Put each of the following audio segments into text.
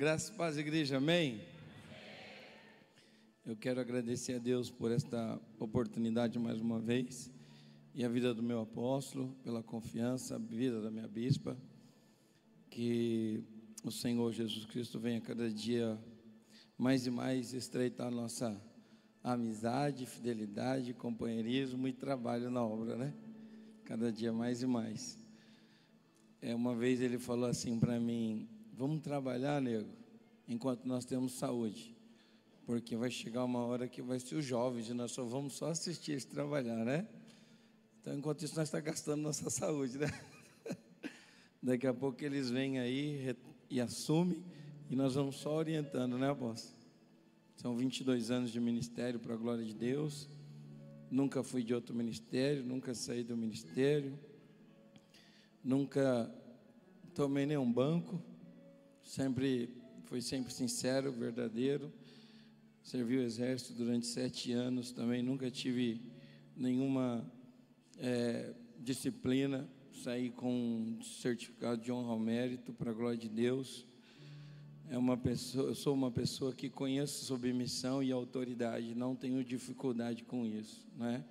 Graças e paz, igreja, amém? Eu quero agradecer a Deus por esta oportunidade mais uma vez, e a vida do meu apóstolo, pela confiança, a vida da minha bispa, que o Senhor Jesus Cristo venha cada dia mais e mais estreitar a nossa amizade, fidelidade, companheirismo e trabalho na obra, né? Cada dia mais e mais. Uma vez ele falou assim para mim: vamos trabalhar, nego, enquanto nós temos saúde, porque vai chegar uma hora que vai ser os jovens e nós vamos só assistir eles trabalhar, né? Então, enquanto isso, nós estamos gastando nossa saúde, né? Daqui a pouco eles vêm aí e assumem, e nós vamos só orientando, né, apóstolo? São 22 anos de ministério para a glória de Deus. Nunca fui de outro ministério, nunca saí do ministério, nunca tomei nenhum banco, fui sempre sincero, verdadeiro. Servi o exército durante 7 anos, também nunca tive nenhuma disciplina. Saí com um certificado de honra ao mérito para a glória de Deus. Eu sou uma pessoa que conheço submissão e autoridade, não tenho dificuldade com isso, né?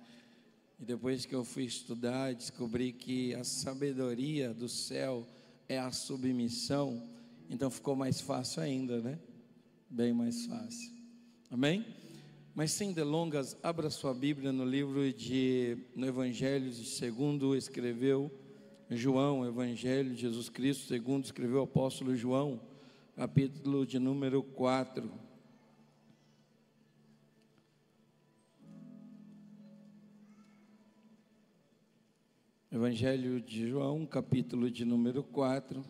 E depois que eu fui estudar, descobri que a sabedoria do céu é a submissão, então ficou mais fácil ainda, né? Bem mais fácil, amém? Mas sem delongas, abra sua Bíblia no Evangelho segundo escreveu João, Evangelho de Jesus Cristo segundo escreveu o apóstolo João, capítulo de número 4. Evangelho de João, capítulo de número 4.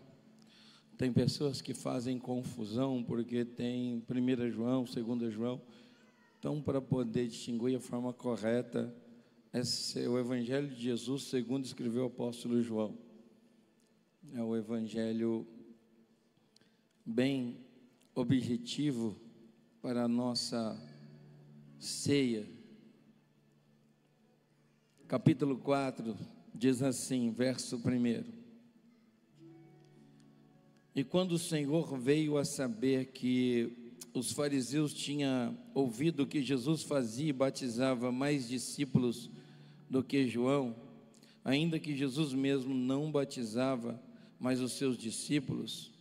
Tem pessoas que fazem confusão porque tem 1 João, 2 João. Então, para poder distinguir a forma correta, esse é o Evangelho de Jesus segundo escreveu o apóstolo João. É o Evangelho bem objetivo para a nossa ceia. Capítulo 4 diz assim, verso 1: E quando o Senhor veio a saber que os fariseus tinham ouvido que Jesus fazia e batizava mais discípulos do que João, ainda que Jesus mesmo não batizava, mas os seus discípulos,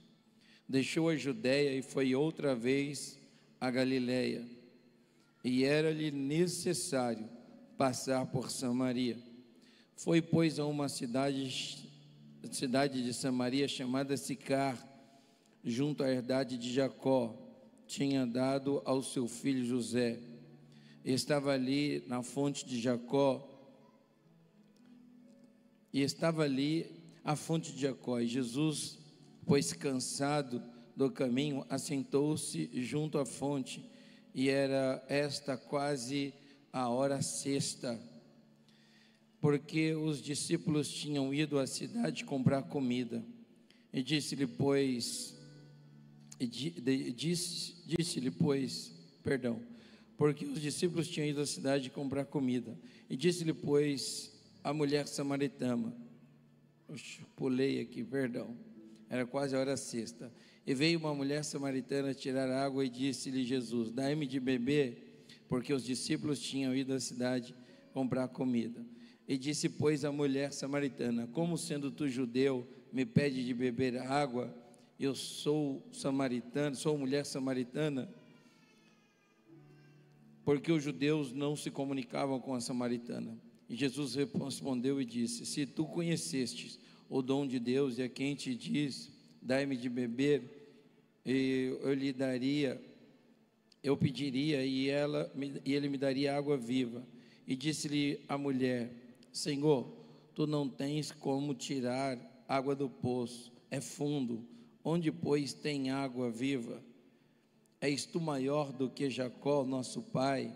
deixou a Judéia e foi outra vez a Galiléia, e era-lhe necessário passar por Samaria. Foi, pois, a uma cidade de Samaria chamada Sicar, junto à herdade de Jacó, tinha dado ao seu filho José. Estava ali na fonte de Jacó, e Jesus, pois cansado do caminho, assentou-se junto à fonte, e era esta quase a hora sexta, porque os discípulos tinham ido à cidade comprar comida. E disse-lhe, pois, porque os discípulos tinham ido à cidade comprar comida. E disse-lhe, pois, a mulher samaritana, era quase a hora sexta. E veio uma mulher samaritana tirar água, e disse-lhe Jesus: dai-me de beber, porque os discípulos tinham ido à cidade comprar comida. E disse, pois, a mulher samaritana: como sendo tu judeu, me pede de beber água? Eu sou samaritana, sou mulher samaritana. Porque os judeus não se comunicavam com a samaritana. E Jesus respondeu e disse: se tu conhecestes o dom de Deus, e a quem te diz, dai-me de beber, eu pediria, e ele me daria água viva. E disse-lhe a mulher: Senhor, tu não tens como tirar água do poço, é fundo, onde, pois, tem água viva? És tu maior do que Jacó, nosso pai,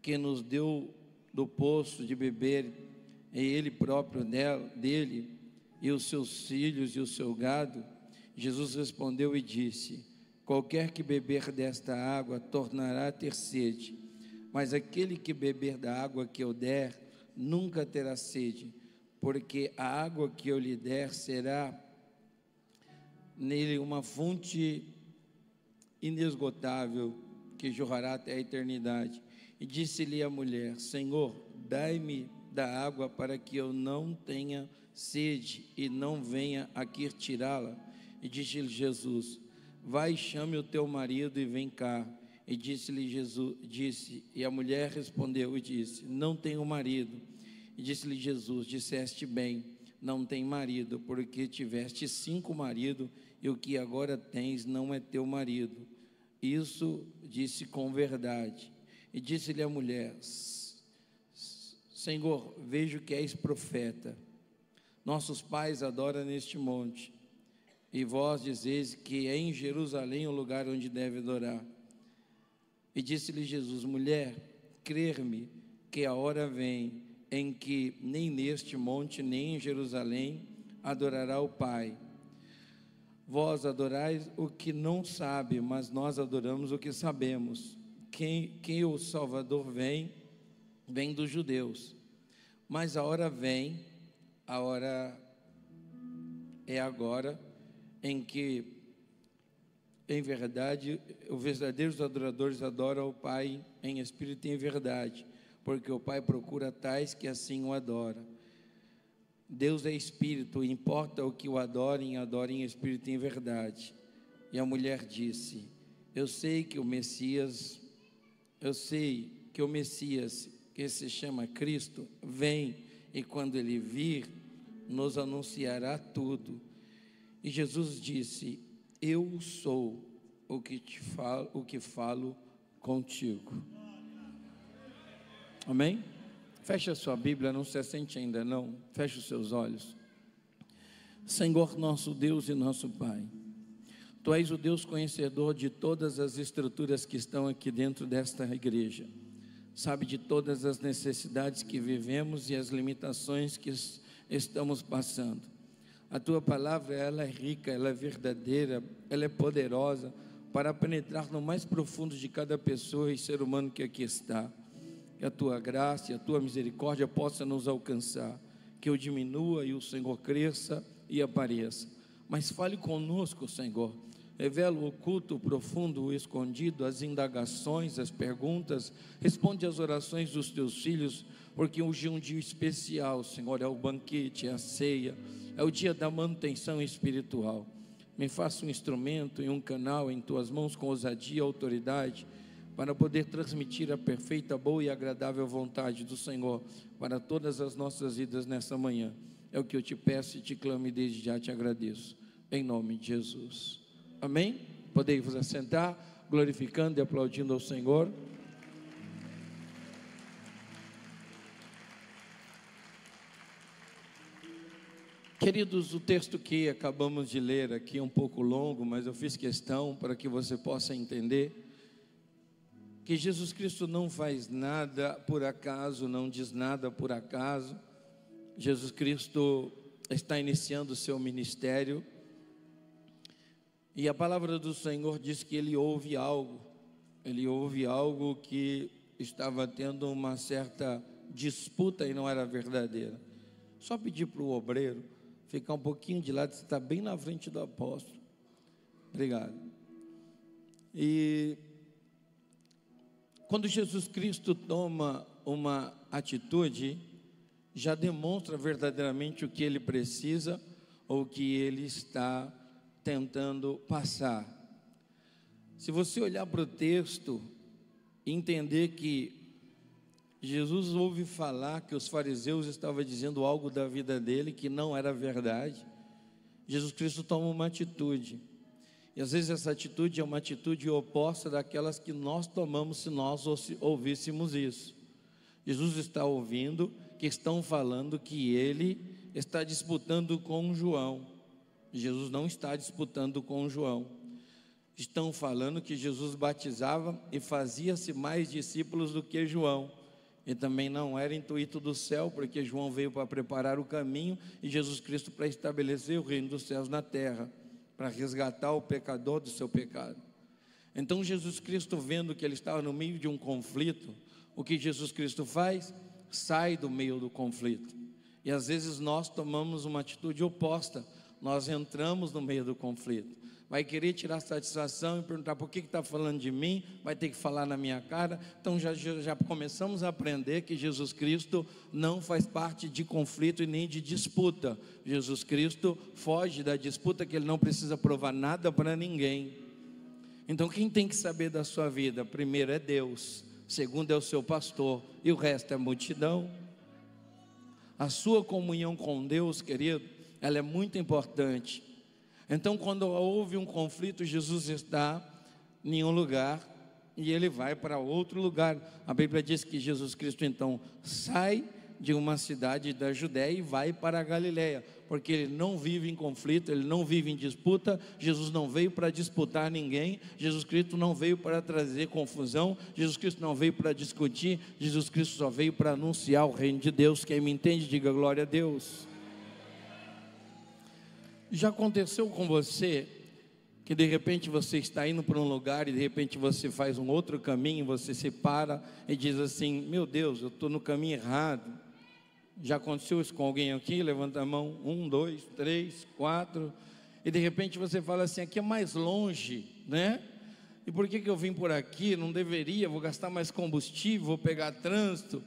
que nos deu do poço de beber, e ele próprio dele, e os seus filhos e o seu gado? Jesus respondeu e disse: qualquer que beber desta água tornará a ter sede, mas aquele que beber da água que eu der nunca terá sede, porque a água que eu lhe der será nele uma fonte inesgotável que jorrará até a eternidade. E disse-lhe a mulher: Senhor, dai-me da água para que eu não tenha sede e não venha aqui tirá-la. E disse-lhe Jesus: vai, chame o teu marido e vem cá. E disse-lhe Jesus, e a mulher respondeu e disse: não tenho marido. E disse-lhe Jesus: disseste bem, não tem marido, porque tiveste 5 maridos, e o que agora tens não é teu marido. Isso disse com verdade. E disse-lhe a mulher: Senhor, vejo que és profeta. Nossos pais adoram neste monte, e vós dizeis que é em Jerusalém o lugar onde deve adorar. E disse-lhe Jesus: mulher, crer-me que a hora vem em que nem neste monte, nem em Jerusalém adorará o Pai. Vós adorais o que não sabe, mas nós adoramos o que sabemos. Que o Salvador vem dos judeus. Mas a hora vem, a hora é agora, em que, em verdade, os verdadeiros adoradores adoram o Pai em espírito e em verdade, porque o Pai procura tais que assim o adoram. Deus é espírito, importa o que o adorem em espírito e em verdade. E a mulher disse: eu sei que o Messias, que se chama Cristo, vem, e quando ele vir, nos anunciará tudo. E Jesus disse: eu sou o que falo contigo. Amém? Feche a sua Bíblia, não se assente ainda não, feche os seus olhos. Senhor nosso Deus e nosso Pai, Tu és o Deus conhecedor de todas as estruturas que estão aqui dentro desta igreja, sabe de todas as necessidades que vivemos e as limitações que estamos passando. A Tua palavra, ela é rica, ela é verdadeira, ela é poderosa para penetrar no mais profundo de cada pessoa e ser humano que aqui está. Que a Tua graça e a Tua misericórdia possa nos alcançar, que eu diminua e o Senhor cresça e apareça. Mas fale conosco, Senhor, revela o oculto, o profundo, o escondido, as indagações, as perguntas, responde às orações dos Teus filhos, porque hoje é um dia especial, Senhor, é o banquete, é a ceia, é o dia da manutenção espiritual. Me faça um instrumento e um canal em Tuas mãos com ousadia e autoridade, para poder transmitir a perfeita, boa e agradável vontade do Senhor para todas as nossas vidas nessa manhã. É o que eu te peço e te clamo e desde já te agradeço, em nome de Jesus. Amém? Podem vos assentar, glorificando e aplaudindo ao Senhor. Queridos, o texto que acabamos de ler aqui é um pouco longo, mas eu fiz questão para que você possa entender que Jesus Cristo não faz nada por acaso, não diz nada por acaso. Jesus Cristo está iniciando o seu ministério, e a palavra do Senhor diz que ele ouve algo que estava tendo uma certa disputa e não era verdadeira. Só pedir para o obreiro ficar um pouquinho de lado, você está bem na frente do apóstolo. Obrigado. E quando Jesus Cristo toma uma atitude, já demonstra verdadeiramente o que ele precisa ou o que ele está tentando passar. Se você olhar para o texto e entender que Jesus ouve falar que os fariseus estavam dizendo algo da vida dele que não era verdade, Jesus Cristo toma uma atitude. E às vezes essa atitude é uma atitude oposta daquelas que nós tomamos se nós ouvíssemos isso. Jesus está ouvindo que estão falando que ele está disputando com João. Jesus não está disputando com João. Estão falando que Jesus batizava e fazia-se mais discípulos do que João. E também não era intuito do céu, porque João veio para preparar o caminho e Jesus Cristo para estabelecer o reino dos céus na terra, para resgatar o pecador do seu pecado. Então Jesus Cristo, vendo que ele estava no meio de um conflito, o que Jesus Cristo faz? Sai do meio do conflito. E às vezes nós tomamos uma atitude oposta, nós entramos no meio do conflito. vai querer tirar satisfação e perguntar por que está falando de mim, vai ter que falar na minha cara. Então já começamos a aprender que Jesus Cristo não faz parte de conflito e nem de disputa. Jesus Cristo foge da disputa, que Ele não precisa provar nada para ninguém. Então quem tem que saber da sua vida? Primeiro é Deus, segundo é o seu pastor, e o resto é multidão. A sua comunhão com Deus, querido, ela é muito importante. Então, quando houve um conflito, Jesus está em um lugar e ele vai para outro lugar. A Bíblia diz que Jesus Cristo então sai de uma cidade da Judéia e vai para a Galileia, porque ele não vive em conflito, ele não vive em disputa. Jesus não veio para disputar ninguém, Jesus Cristo não veio para trazer confusão, Jesus Cristo não veio para discutir, Jesus Cristo só veio para anunciar o reino de Deus. Quem me entende, diga glória a Deus. Já aconteceu com você que de repente você está indo para um lugar e de repente você faz um outro caminho, você se para e diz assim: meu Deus, eu estou no caminho errado. Já aconteceu isso com alguém aqui? Levanta a mão. 1, 2, 3, 4. E de repente você fala assim: aqui é mais longe, né? E por que eu vim por aqui? Não deveria, vou gastar mais combustível, vou pegar trânsito.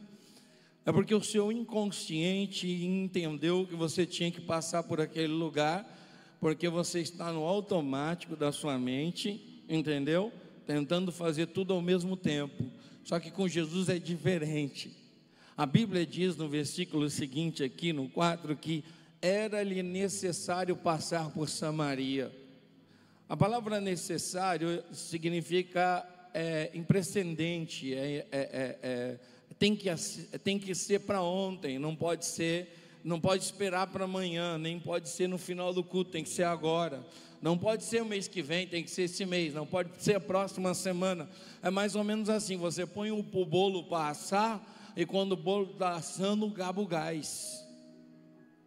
É porque o seu inconsciente entendeu que você tinha que passar por aquele lugar, porque você está no automático da sua mente, entendeu? Tentando fazer tudo ao mesmo tempo. Só que com Jesus é diferente. A Bíblia diz no versículo seguinte aqui, no 4, que era-lhe necessário passar por Samaria. A palavra necessário significa imprescindente, tem que ser para ontem, não pode esperar para amanhã, nem pode ser no final do culto, tem que ser agora. Não pode ser o mês que vem, tem que ser esse mês, não pode ser a próxima semana. É mais ou menos assim: você põe o bolo para assar, e quando o bolo está assando, acaba o gás.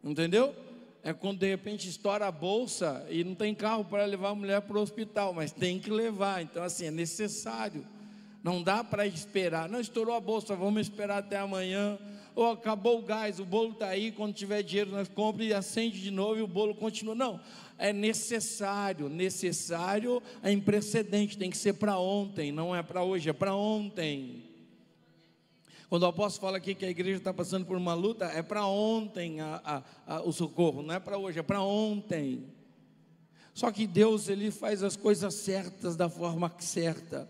Entendeu? É quando de repente estoura a bolsa e não tem carro para levar a mulher para o hospital, mas tem que levar. Então assim, é necessário. Não dá para esperar. Não, estourou a bolsa, vamos esperar até amanhã. Ou acabou o gás, o bolo está aí, quando tiver dinheiro nós compramos e acende de novo e o bolo continua. Não, é necessário, é imprecedente, tem que ser para ontem, não é para hoje, é para ontem. Quando o apóstolo fala aqui que a igreja está passando por uma luta, é para ontem o socorro, não é para hoje, é para ontem. Só que Deus, Ele faz as coisas certas da forma certa.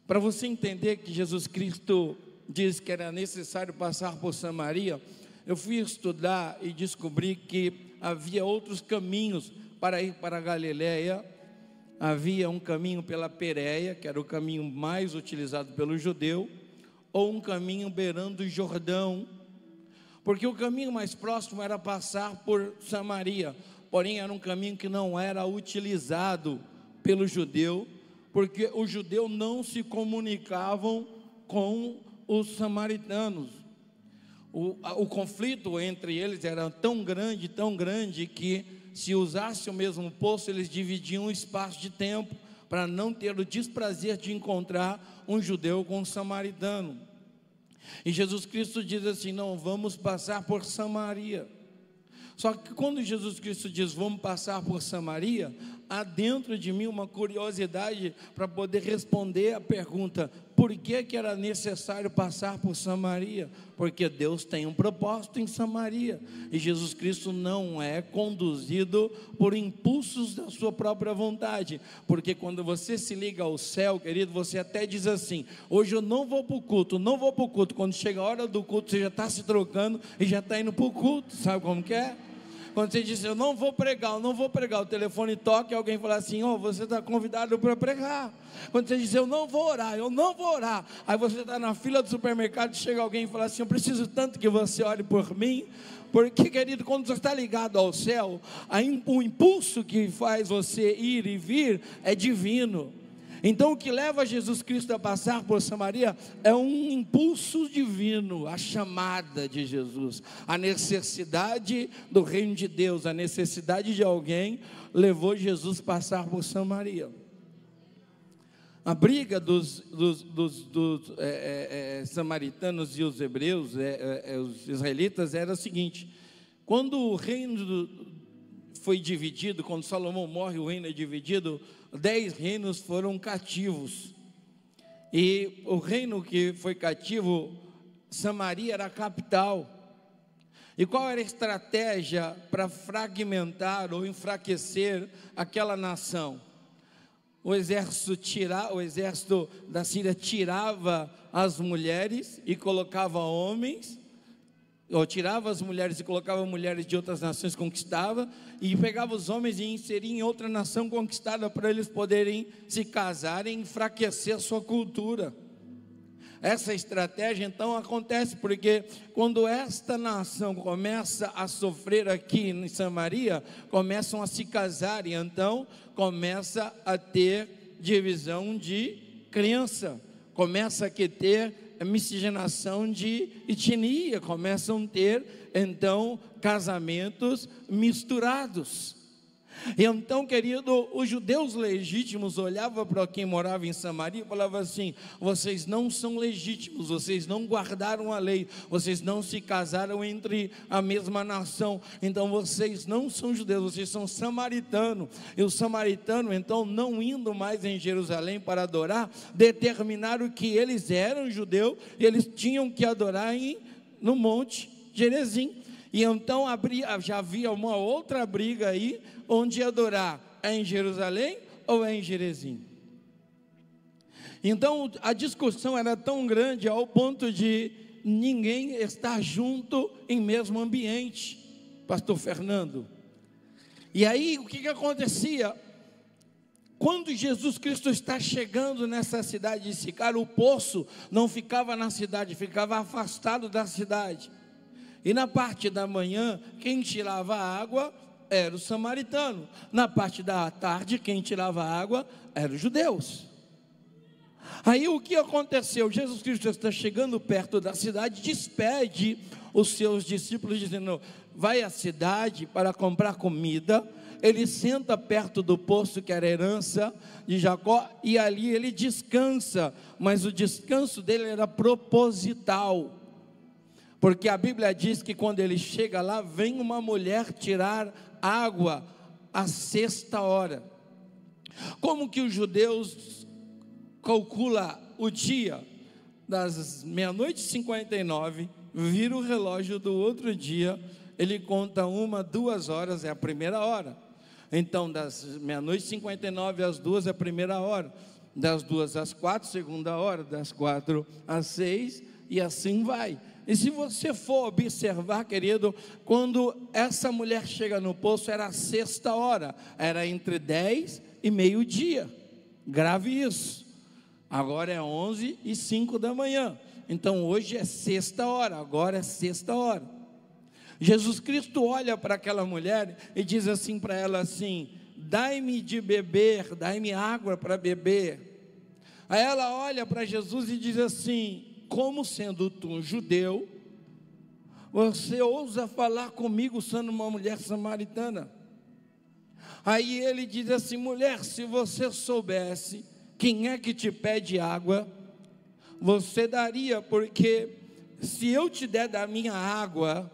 Para você entender que Jesus Cristo diz que era necessário passar por Samaria, eu fui estudar e descobri que havia outros caminhos para ir para a Galileia. Havia um caminho pela Pérea, que era o caminho mais utilizado pelo judeu, ou um caminho beirando o Jordão, porque o caminho mais próximo era passar por Samaria, porém era um caminho que não era utilizado pelo judeu, porque os judeus não se comunicavam com os samaritanos. O conflito entre eles era tão grande, que se usasse o mesmo poço, eles dividiam o espaço de tempo, para não ter o desprazer de encontrar um judeu com um samaritano. E Jesus Cristo diz assim: não, vamos passar por Samaria. Só que quando Jesus Cristo diz vamos passar por Samaria, há dentro de mim uma curiosidade para poder responder a pergunta: por que era necessário passar por Samaria? Porque Deus tem um propósito em Samaria, e Jesus Cristo não é conduzido por impulsos da sua própria vontade, porque quando você se liga ao céu, querido, você até diz assim: hoje eu não vou para o culto, quando chega a hora do culto, você já está se trocando e já está indo para o culto, sabe como que é? Quando você diz, eu não vou pregar, o telefone toca e alguém fala assim: você está convidado para pregar. Quando você diz, eu não vou orar, aí você está na fila do supermercado, chega alguém e fala assim: eu preciso tanto que você ore por mim. Porque, querido, quando você está ligado ao céu, o impulso que faz você ir e vir é divino. Então o que leva Jesus Cristo a passar por Samaria é um impulso divino, a chamada de Jesus, a necessidade do reino de Deus, a necessidade de alguém levou Jesus a passar por Samaria. A briga dos samaritanos e os hebreus, os israelitas, era o seguinte: quando o reino foi dividido, quando Salomão morre, o reino é dividido, 10 reinos foram cativos. E o reino que foi cativo, Samaria era a capital. E qual era a estratégia para fragmentar ou enfraquecer aquela nação? O exército da Síria tirava as mulheres e colocava homens, ou tirava as mulheres e colocava mulheres de outras nações, conquistava, e pegava os homens e inseria em outra nação conquistada para eles poderem se casarem e enfraquecer a sua cultura. Essa estratégia então acontece porque quando esta nação começa a sofrer aqui em Samaria, começam a se casar e então começa a ter divisão de crença, começa a ter miscigenação de etnia, começam a ter então casamentos misturados. Então, querido, os judeus legítimos olhavam para quem morava em Samaria e falavam assim: vocês não são legítimos, vocês não guardaram a lei, vocês não se casaram entre a mesma nação, então vocês não são judeus, vocês são samaritanos. E os samaritanos, então, não indo mais em Jerusalém para adorar, determinaram que eles eram judeus e eles tinham que adorar no Monte Gerizim. E então já havia uma outra briga aí, onde adorar é em Jerusalém ou é em Gerizim. Então a discussão era tão grande ao ponto de ninguém estar junto em mesmo ambiente, pastor Fernando. E aí o que acontecia? Quando Jesus Cristo está chegando nessa cidade de Sicar, o poço não ficava na cidade, ficava afastado da cidade. E na parte da manhã, quem tirava a água era o samaritano. Na parte da tarde, quem tirava a água eram os judeus. Aí o que aconteceu? Jesus Cristo está chegando perto da cidade, despede os seus discípulos, dizendo: vai à cidade para comprar comida. Ele senta perto do poço que era a herança de Jacó, e ali ele descansa, mas o descanso dele era proposital. Porque a Bíblia diz que quando ele chega lá, vem uma mulher tirar água à 6ª hora. Como que os judeus calculam o dia? Das 00:59, vira o relógio do outro dia, ele conta 1, 2 horas, é a primeira hora. Então das 00:59 às 2 é a primeira hora, das 2 às 4, segunda hora, das 4 às 6 e assim vai. E se você for observar, querido, quando essa mulher chega no poço, era a 6ª hora, era entre 10 e meio-dia, grave isso, agora é 11:05 da manhã, então hoje é 6ª hora, agora é 6ª hora. Jesus Cristo olha para aquela mulher e diz assim para ela assim: dai-me de beber, dai-me água para beber. Aí ela olha para Jesus e diz assim: como sendo tu um judeu, você ousa falar comigo sendo uma mulher samaritana? Aí ele diz assim: mulher, se você soubesse quem é que te pede água, você daria, porque se eu te der da minha água,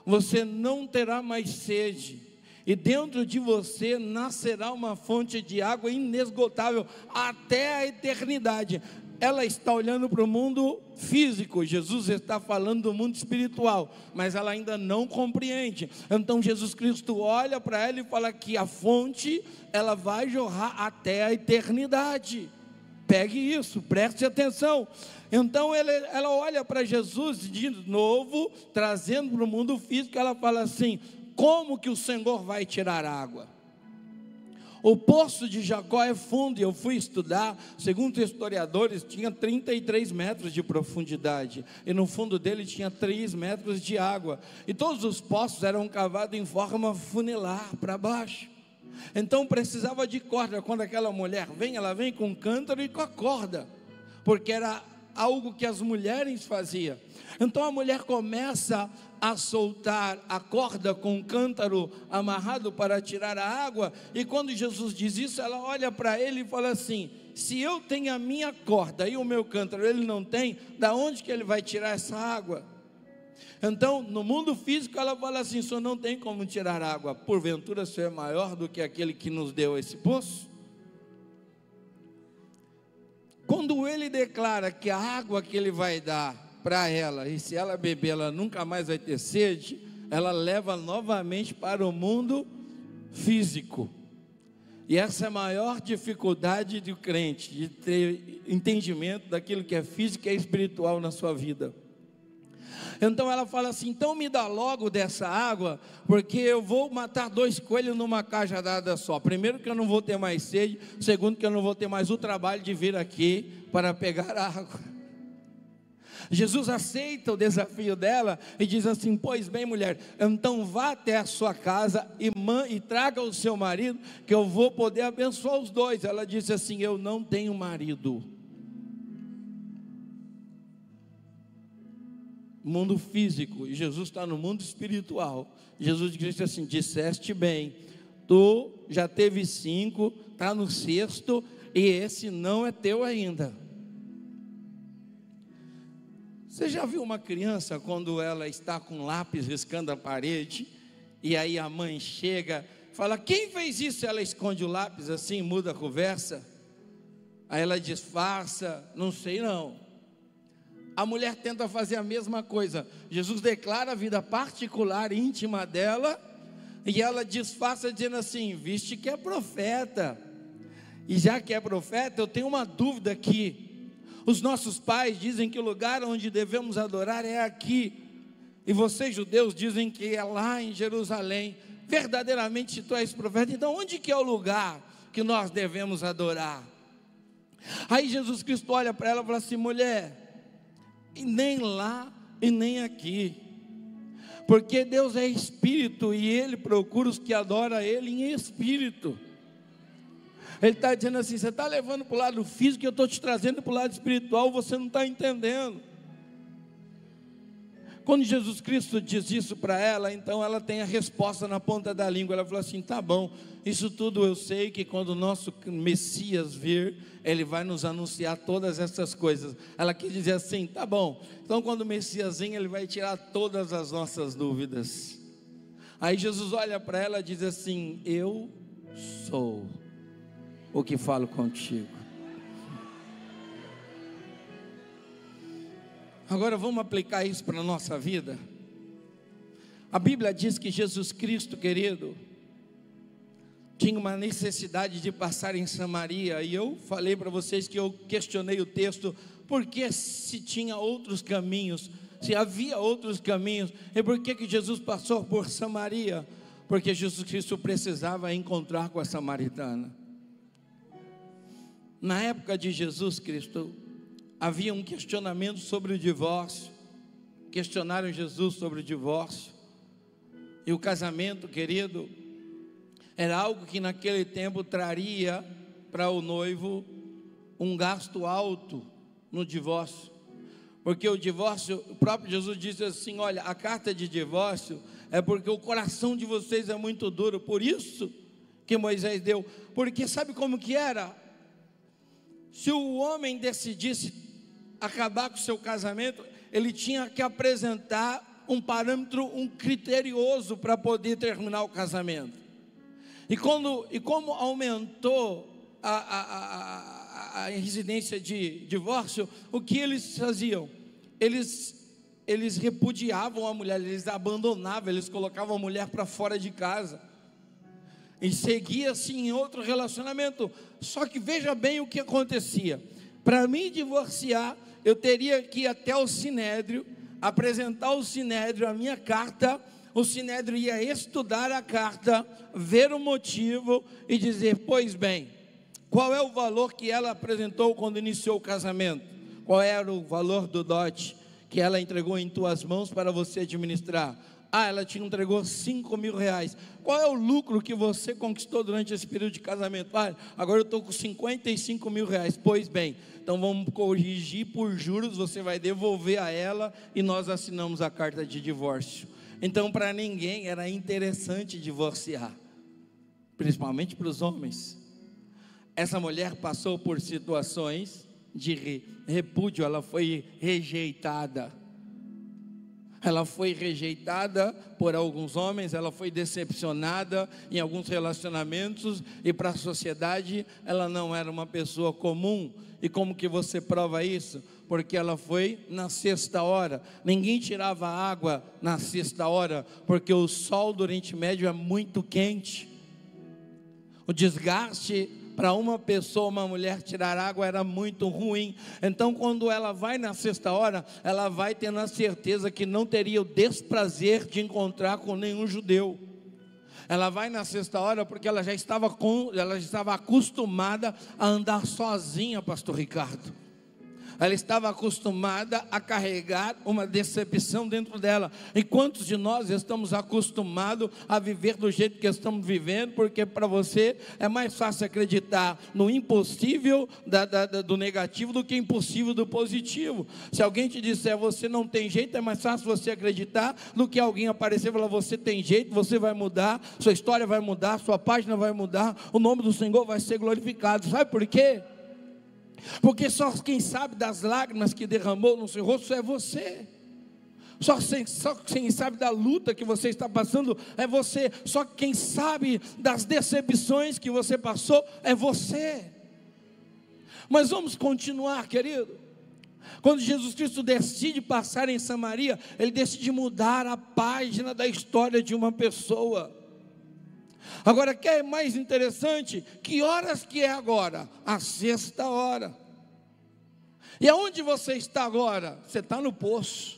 você não terá mais sede, e dentro de você nascerá uma fonte de água inesgotável até a eternidade. Ela está olhando para o mundo físico, Jesus está falando do mundo espiritual, mas ela ainda não compreende. Então Jesus Cristo olha para ela e fala que a fonte, ela vai jorrar até a eternidade. Pegue isso, preste atenção. Então ela olha para Jesus de novo, trazendo para o mundo físico, ela fala assim: como que o Senhor vai tirar água? O poço de Jacó é fundo, e eu fui estudar, segundo os historiadores, tinha 33 metros de profundidade, e no fundo dele tinha 3 metros de água, e todos os poços eram cavados em forma funilar para baixo. Então precisava de corda. Quando aquela mulher vem, ela vem com um cântaro e com a corda, porque era algo que as mulheres faziam. Então a mulher começa a soltar a corda com um cântaro amarrado para tirar a água, e quando Jesus diz isso, ela olha para ele e fala assim: se eu tenho a minha corda e o meu cântaro ele não tem, da onde que ele vai tirar essa água? Então, no mundo físico, ela fala assim: o Senhor não tem como tirar água, porventura o Senhor é maior do que aquele que nos deu esse poço? Quando ele declara que a água que ele vai dar para ela, e se ela beber, ela nunca mais vai ter sede, ela leva novamente para o mundo físico. E essa é a maior dificuldade do crente, de ter entendimento daquilo que é físico e é espiritual na sua vida. Então ela fala assim: então me dá logo dessa água, porque eu vou matar 2 coelhos numa cajadada só. Primeiro, que eu não vou ter mais sede. Segundo, que eu não vou ter mais o trabalho de vir aqui para pegar água. Jesus aceita o desafio dela e diz assim: pois bem, mulher, então vá até a sua casa e traga o seu marido, que eu vou poder abençoar os dois. Ela disse assim: eu não tenho marido. Mundo físico, e Jesus está no mundo espiritual. Jesus disse assim: disseste bem, tu já teve 5, está no 6º, e esse não é teu ainda. Você já viu uma criança quando ela está com lápis riscando a parede, e aí a mãe chega, fala: quem fez isso? Ela esconde o lápis assim, muda a conversa, aí ela disfarça: não sei não. A mulher tenta fazer a mesma coisa. Jesus declara a vida particular, íntima dela, e ela disfarça dizendo assim: viste que é profeta. E já que é profeta, eu tenho uma dúvida aqui. Os nossos pais dizem que o lugar onde devemos adorar é aqui, e vocês judeus dizem que é lá em Jerusalém. Verdadeiramente, se tu és profeta, então onde que é o lugar que nós devemos adorar? Aí Jesus Cristo olha para ela e fala assim: mulher, e nem lá e nem aqui, porque Deus é espírito, e Ele procura os que adoram Ele em espírito. Ele está dizendo assim: você está levando para o lado físico, e eu estou te trazendo para o lado espiritual, você não está entendendo. Quando Jesus Cristo diz isso para ela, então ela tem a resposta na ponta da língua. Ela falou assim: tá bom, isso tudo eu sei, que quando o nosso Messias vir, Ele vai nos anunciar todas essas coisas. Ela quis dizer assim: tá bom, então quando o Messias vir, Ele vai tirar todas as nossas dúvidas. Aí Jesus olha para ela e diz assim: eu sou o que falo contigo. Agora vamos aplicar isso para a nossa vida. A Bíblia diz que Jesus Cristo, querido, tinha uma necessidade de passar em Samaria. E eu falei para vocês que eu questionei o texto, porque se tinha outros caminhos, se havia outros caminhos, e por que Jesus passou por Samaria? Porque Jesus Cristo precisava encontrar com a samaritana. Na época de Jesus Cristo, havia um questionamento sobre o divórcio. Questionaram Jesus sobre o divórcio. E o casamento, querido, era algo que naquele tempo traria para o noivo um gasto alto no divórcio. Porque o divórcio, o próprio Jesus disse assim: olha, a carta de divórcio é porque o coração de vocês é muito duro. Por isso que Moisés deu. Porque sabe como que era? Se o homem decidisse acabar com o seu casamento, ele tinha que apresentar um parâmetro, um criterioso para poder terminar o casamento. E como aumentou a residência de divórcio, o que eles faziam? Eles repudiavam a mulher, eles abandonavam, eles colocavam a mulher para fora de casa e seguia assim em outro relacionamento. Só que veja bem o que acontecia. Para mim divorciar, eu teria que ir até o Sinédrio, apresentar ao Sinédrio a minha carta. O Sinédrio ia estudar a carta, ver o motivo e dizer: pois bem, qual é o valor que ela apresentou quando iniciou o casamento? Qual era o valor do dote que ela entregou em tuas mãos para você administrar? Ah, ela te entregou 5 mil reais. Qual é o lucro que você conquistou durante esse período de casamento? Ah, agora eu estou com 55 mil reais. Pois bem, então vamos corrigir por juros, você vai devolver a ela e nós assinamos a carta de divórcio. Então para ninguém era interessante divorciar, principalmente para os homens. Essa mulher passou por situações de repúdio, ela foi rejeitada. Ela foi rejeitada por alguns homens, ela foi decepcionada em alguns relacionamentos, e para a sociedade ela não era uma pessoa comum. E como que você prova isso? Porque ela foi na sexta hora. Ninguém tirava água na sexta hora, porque o sol do Oriente Médio é muito quente. O desgaste para uma pessoa, uma mulher tirar água era muito ruim. Então quando ela vai na sexta hora, ela vai tendo a certeza que não teria o desprazer de encontrar com nenhum judeu. Ela vai na sexta hora porque ela já estava acostumada a andar sozinha, pastor Ricardo. Ela estava acostumada a carregar uma decepção dentro dela. E quantos de nós estamos acostumados a viver do jeito que estamos vivendo? Porque para você é mais fácil acreditar no impossível do negativo do que impossível do positivo. Se alguém te disser você não tem jeito, é mais fácil você acreditar do que alguém aparecer e falar você tem jeito, você vai mudar, sua história vai mudar, sua página vai mudar, o nome do Senhor vai ser glorificado. Sabe por quê? Porque só quem sabe das lágrimas que derramou no seu rosto é você. Só quem sabe da luta que você está passando é você. Só quem sabe das decepções que você passou é você. Mas vamos continuar, querido. Quando Jesus Cristo decide passar em Samaria, Ele decide mudar a página da história de uma pessoa. Agora, que é mais interessante? Que horas que é agora? A sexta hora. E aonde você está agora? Você está no poço.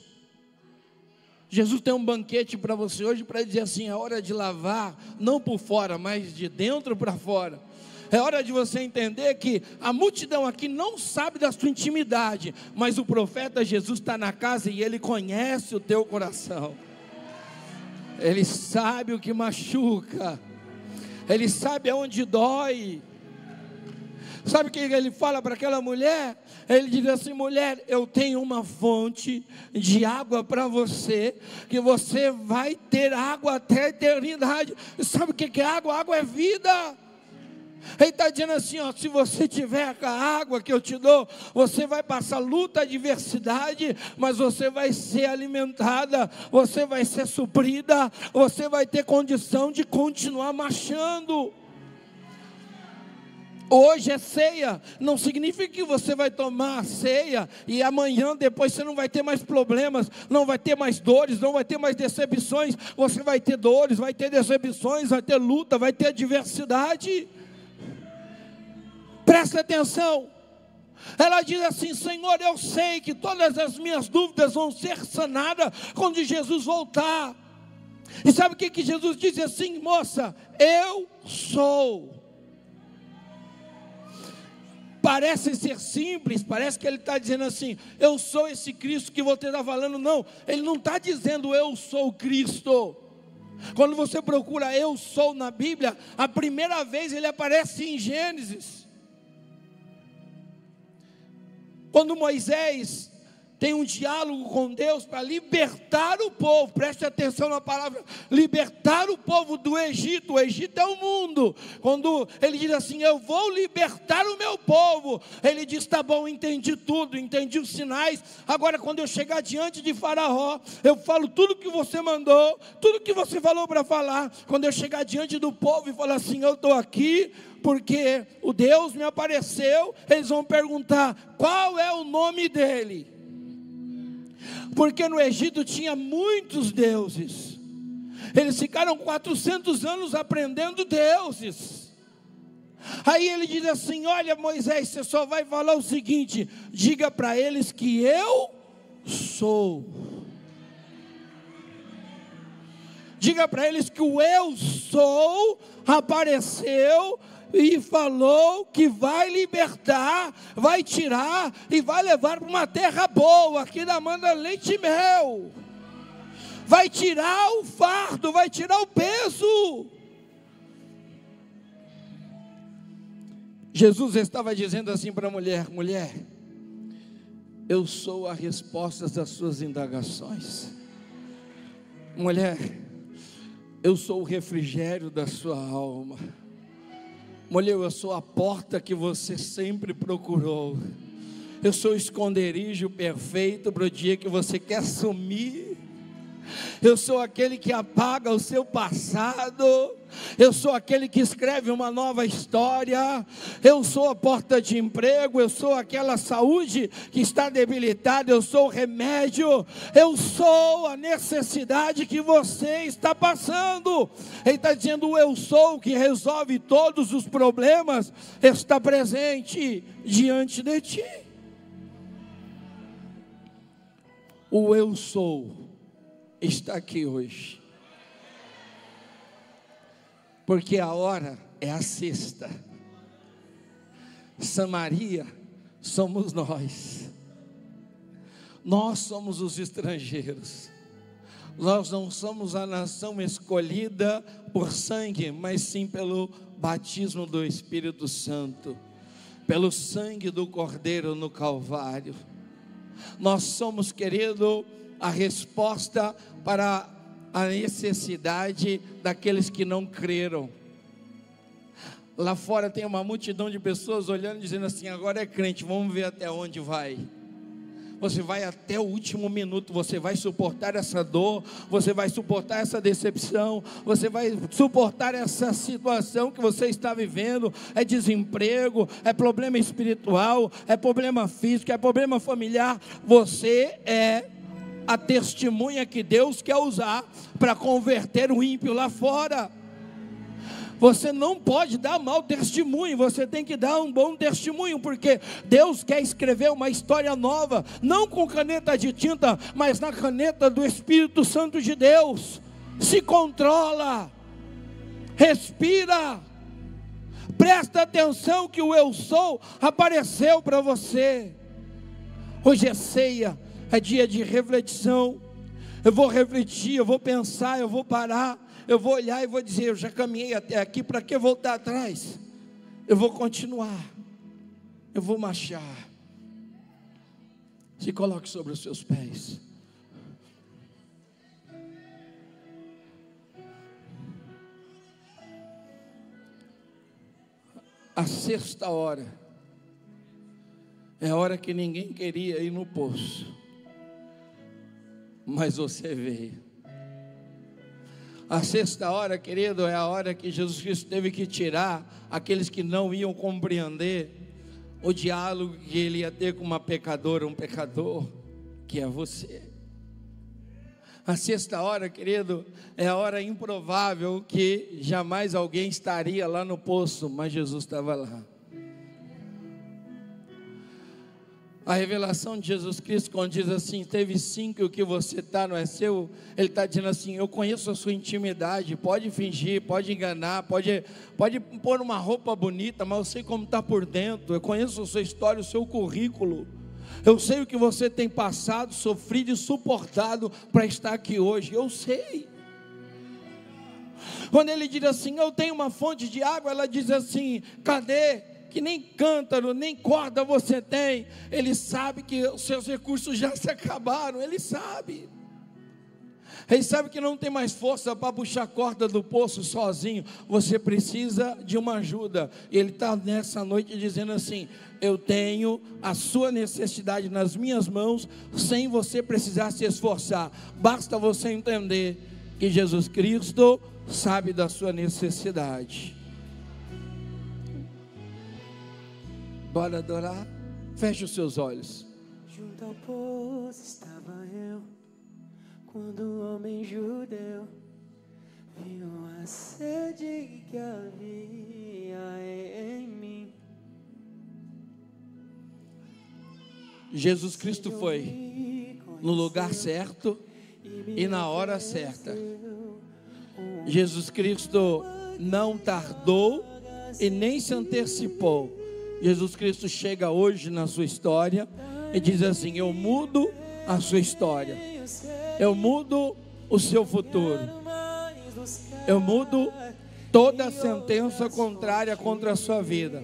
Jesus tem um banquete para você hoje para dizer assim, é hora de lavar, não por fora, mas de dentro para fora. É hora de você entender que a multidão aqui não sabe da sua intimidade, mas o profeta Jesus está na casa e ele conhece o teu coração. Ele sabe o que machuca. Ele sabe aonde dói. Sabe o que ele fala para aquela mulher? Ele diz assim, mulher, eu tenho uma fonte de água para você, que você vai ter água até a eternidade. Sabe o que é água? Água é vida. Ele está dizendo assim, ó, se você tiver a água que eu te dou, você vai passar luta, adversidade, mas você vai ser alimentada, você vai ser suprida, você vai ter condição de continuar marchando. Hoje é ceia, não significa que você vai tomar a ceia e amanhã depois você não vai ter mais problemas, não vai ter mais dores, não vai ter mais decepções. Você vai ter dores, vai ter decepções, vai ter luta, vai ter adversidade. Presta atenção. Ela diz assim, Senhor, eu sei que todas as minhas dúvidas vão ser sanadas quando Jesus voltar. E sabe o que Jesus diz assim, moça? Eu sou. Parece ser simples, parece que ele está dizendo assim, eu sou esse Cristo que você está falando. Não, ele não está dizendo eu sou Cristo. Quando você procura eu sou na Bíblia, a primeira vez ele aparece em Gênesis. Quando Moisés tem um diálogo com Deus para libertar o povo, preste atenção na palavra, libertar o povo do Egito. O Egito é o mundo. Quando ele diz assim, eu vou libertar o meu povo, ele diz, tá bom, entendi tudo, entendi os sinais, agora quando eu chegar diante de Faraó, eu falo tudo que você mandou, tudo que você falou para falar. Quando eu chegar diante do povo e falar assim, eu estou aqui, porque o Deus me apareceu, eles vão perguntar, qual é o nome dele? Porque no Egito tinha muitos deuses. Eles ficaram 400 anos aprendendo deuses. Aí ele diz assim, olha Moisés, você só vai falar o seguinte, diga para eles que eu sou. Diga para eles que o eu sou apareceu e falou que vai libertar, vai tirar e vai levar para uma terra boa, que ainda manda leite e mel. Vai tirar o fardo, vai tirar o peso. Jesus estava dizendo assim para a mulher, mulher, eu sou a resposta das suas indagações. Mulher, eu sou o refrigério da sua alma. Mulher, eu sou a porta que você sempre procurou. Eu sou o esconderijo perfeito para o dia que você quer sumir. Eu sou aquele que apaga o seu passado. Eu sou aquele que escreve uma nova história. Eu sou a porta de emprego. Eu sou aquela saúde que está debilitada. Eu sou o remédio. Eu sou a necessidade que você está passando. Ele está dizendo: o eu sou que resolve todos os problemas está presente diante de ti. O eu sou está aqui hoje, porque a hora é a sexta. Samaria somos nós. Nós somos os estrangeiros. Nós não somos a nação escolhida por sangue, mas sim pelo batismo do Espírito Santo, pelo sangue do Cordeiro no Calvário. Nós somos, querido, a resposta para a necessidade daqueles que não creram. Lá fora tem uma multidão de pessoas olhando e dizendo assim: agora é crente, vamos ver até onde vai. Você vai até o último minuto, você vai suportar essa dor, você vai suportar essa decepção, você vai suportar essa situação que você está vivendo. É desemprego, é problema espiritual, é problema físico, é problema familiar. Você é a testemunha que Deus quer usar para converter o ímpio lá fora. Você não pode dar mau testemunho, você tem que dar um bom testemunho, porque Deus quer escrever uma história nova, não com caneta de tinta, mas na caneta do Espírito Santo de Deus. Se controla, respira, presta atenção que o eu sou apareceu para você. Hoje é ceia, é dia de reflexão. Eu vou refletir, eu vou pensar, eu vou parar, eu vou olhar e vou dizer: eu já caminhei até aqui, para que voltar atrás? Eu vou continuar, eu vou marchar. Se coloque sobre os seus pés. A sexta hora é a hora que ninguém queria ir no poço, mas você veio. A sexta hora, querido, é a hora que Jesus Cristo teve que tirar aqueles que não iam compreender o diálogo que ele ia ter com uma pecadora, um pecador, que é você. A sexta hora, querido, é a hora improvável que jamais alguém estaria lá no poço, mas Jesus estava lá. A revelação de Jesus Cristo, quando diz assim: teve 5 e o que você está não é seu, Ele está dizendo assim: eu conheço a sua intimidade. Pode fingir, pode enganar, pode pôr uma roupa bonita, mas eu sei como está por dentro. Eu conheço a sua história, o seu currículo. Eu sei o que você tem passado, sofrido e suportado para estar aqui hoje. Eu sei. Quando Ele diz assim: eu tenho uma fonte de água, ela diz assim: cadê? Que nem cântaro, nem corda você tem. Ele sabe que os seus recursos já se acabaram. Ele sabe que não tem mais força para puxar a corda do poço sozinho. Você precisa de uma ajuda. E Ele está nessa noite dizendo assim: eu tenho a sua necessidade nas minhas mãos, sem você precisar se esforçar. Basta você entender que Jesus Cristo sabe da sua necessidade. Bora adorar? Feche os seus olhos. Junto ao poço estava eu, quando o homem judeu viu a sede que havia em mim. Jesus Cristo foi no lugar certo e na hora certa. Jesus Cristo não tardou e nem se antecipou. Jesus Cristo chega hoje na sua história e diz assim: eu mudo a sua história, eu mudo o seu futuro, eu mudo toda a sentença contrária contra a sua vida.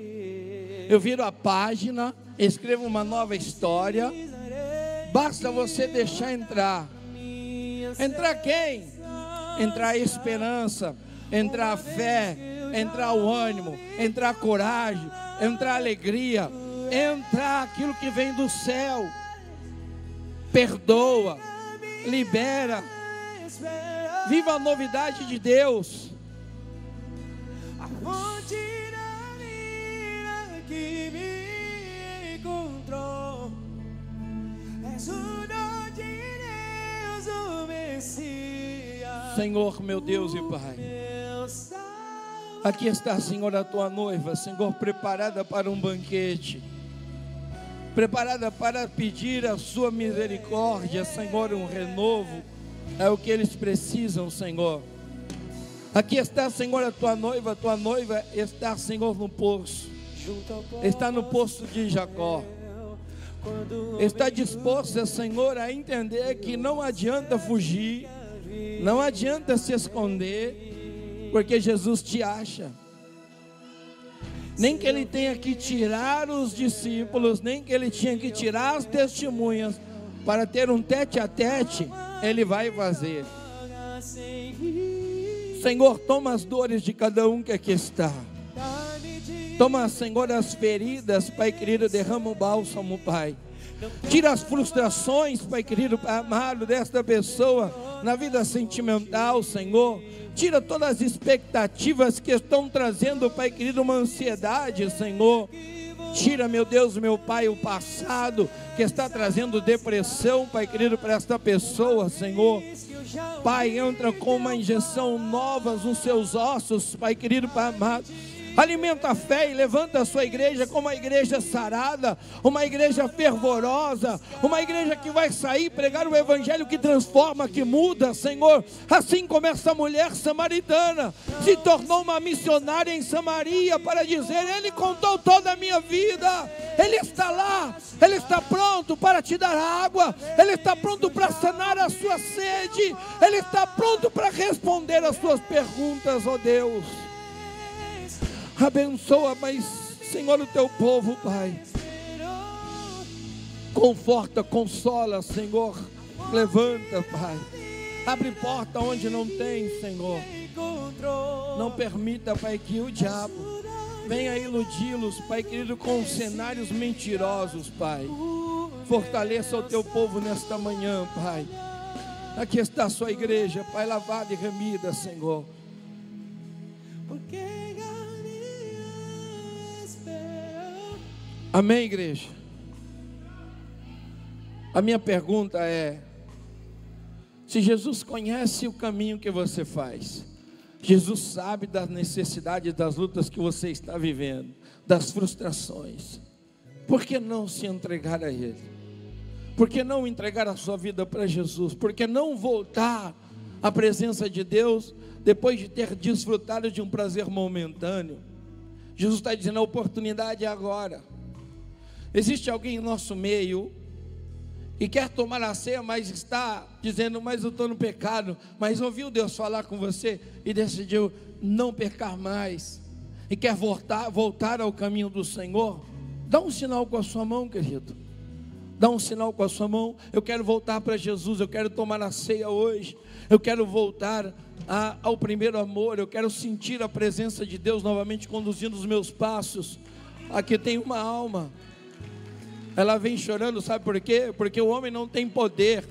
Eu viro a página, escrevo uma nova história. Basta você deixar entrar. Entrar quem? Entrar a esperança, entrar a fé, entrar o ânimo, entrar a coragem, entrar a alegria, entrar aquilo que vem do céu. Perdoa, libera, Viva a novidade de Deus. A fonte da vida que me encontrou. És o dom de Deus, o Messias. Senhor, meu Deus e Pai, aqui está, Senhor, a tua noiva, Senhor, preparada para um banquete, preparada para pedir a sua misericórdia, Senhor, um renovo. É o que eles precisam, Senhor. Aqui está, Senhor, a tua noiva está, Senhor, no poço, está no poço de Jacó. Está disposta, Senhor, a entender que não adianta fugir, não adianta se esconder, porque Jesus te acha. Nem que ele tenha que tirar os discípulos, nem que ele tinha que tirar as testemunhas para ter um tete a tete, ele vai fazer. Senhor, toma as dores de cada um que aqui está. Toma, Senhor, as feridas, Pai querido, derrama o bálsamo, Pai. Tira as frustrações, Pai querido, Pai amado, desta pessoa na vida sentimental, Senhor. Tira todas as expectativas que estão trazendo, Pai querido, uma ansiedade, Senhor. Tira, meu Deus, meu Pai, o passado que está trazendo depressão, Pai querido, para esta pessoa, Senhor. Pai, entra com uma injeção nova nos seus ossos, Pai querido, Pai amado. Alimenta a fé e levanta a sua igreja como uma igreja sarada, uma igreja fervorosa, uma igreja que vai sair pregar o evangelho que transforma, que muda, Senhor. Assim como essa mulher samaritana se tornou uma missionária em Samaria para dizer: Ele contou toda a minha vida, Ele está lá, Ele está pronto para te dar água, Ele está pronto para sanar a sua sede, Ele está pronto para responder as suas perguntas, ó Deus. Abençoa, mas, Senhor, o teu povo, Pai. Conforta, consola, Senhor. Levanta, Pai. Abre porta onde não tem, Senhor. Não permita, Pai, que o diabo venha iludi-los, Pai querido, com cenários mentirosos, Pai. Fortaleça o teu povo nesta manhã, Pai. Aqui está a sua igreja, Pai, lavada e remida, Senhor. Amém, igreja? A minha pergunta é: se Jesus conhece o caminho que você faz, Jesus sabe das necessidades, das lutas que você está vivendo, das frustrações, por que não se entregar a Ele? Por que não entregar a sua vida para Jesus? Por que não voltar à presença de Deus depois de ter desfrutado de um prazer momentâneo? Jesus está dizendo: a oportunidade é agora. Existe alguém em nosso meio que quer tomar a ceia, mas está dizendo: mas eu estou no pecado. Mas ouviu Deus falar com você e decidiu não pecar mais, e quer voltar ao caminho do Senhor? Dá um sinal com a sua mão, querido. Dá um sinal com a sua mão. Eu quero voltar para Jesus, eu quero tomar a ceia hoje, eu quero voltar ao primeiro amor, eu quero sentir a presença de Deus novamente conduzindo os meus passos. Aqui tem uma alma, ela vem chorando, sabe por quê? Porque o homem não tem poder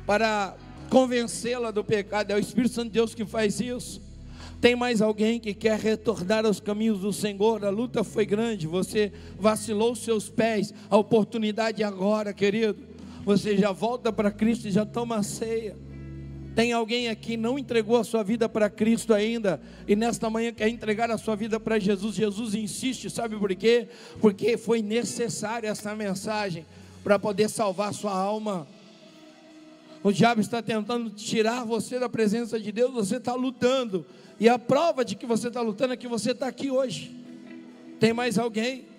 para convencê-la do pecado, é o Espírito Santo de Deus que faz isso. Tem mais alguém que quer retornar aos caminhos do Senhor? A luta foi grande, você vacilou os seus pés, a oportunidade é agora, querido. Você já volta para Cristo e já toma a ceia. Tem alguém aqui que não entregou a sua vida para Cristo ainda, e nesta manhã quer entregar a sua vida para Jesus. Jesus insiste, sabe por quê? Porque foi necessária essa mensagem para poder salvar a sua alma. O diabo está tentando tirar você da presença de Deus, você está lutando, e a prova de que você está lutando é que você está aqui hoje. Tem mais alguém?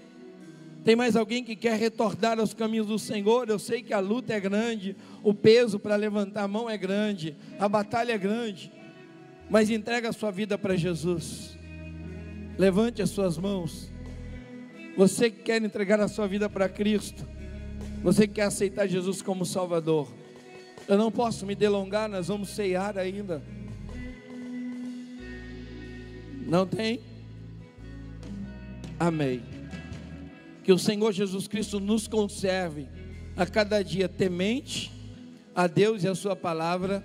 Tem mais alguém que quer retornar aos caminhos do Senhor? Eu sei que a luta é grande, o peso para levantar a mão é grande, a batalha é grande, mas entrega a sua vida para Jesus. Levante as suas mãos. Você que quer entregar a sua vida para Cristo, você que quer aceitar Jesus como Salvador. Eu não posso me delongar, nós vamos ceiar ainda. Não tem? Amém. Que o Senhor Jesus Cristo nos conserve a cada dia temente a Deus e a sua palavra,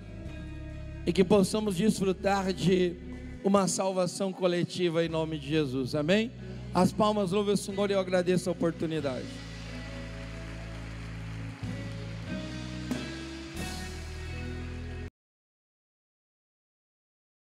e que possamos desfrutar de uma salvação coletiva em nome de Jesus, amém? As palmas, louve o Senhor, e eu agradeço a oportunidade.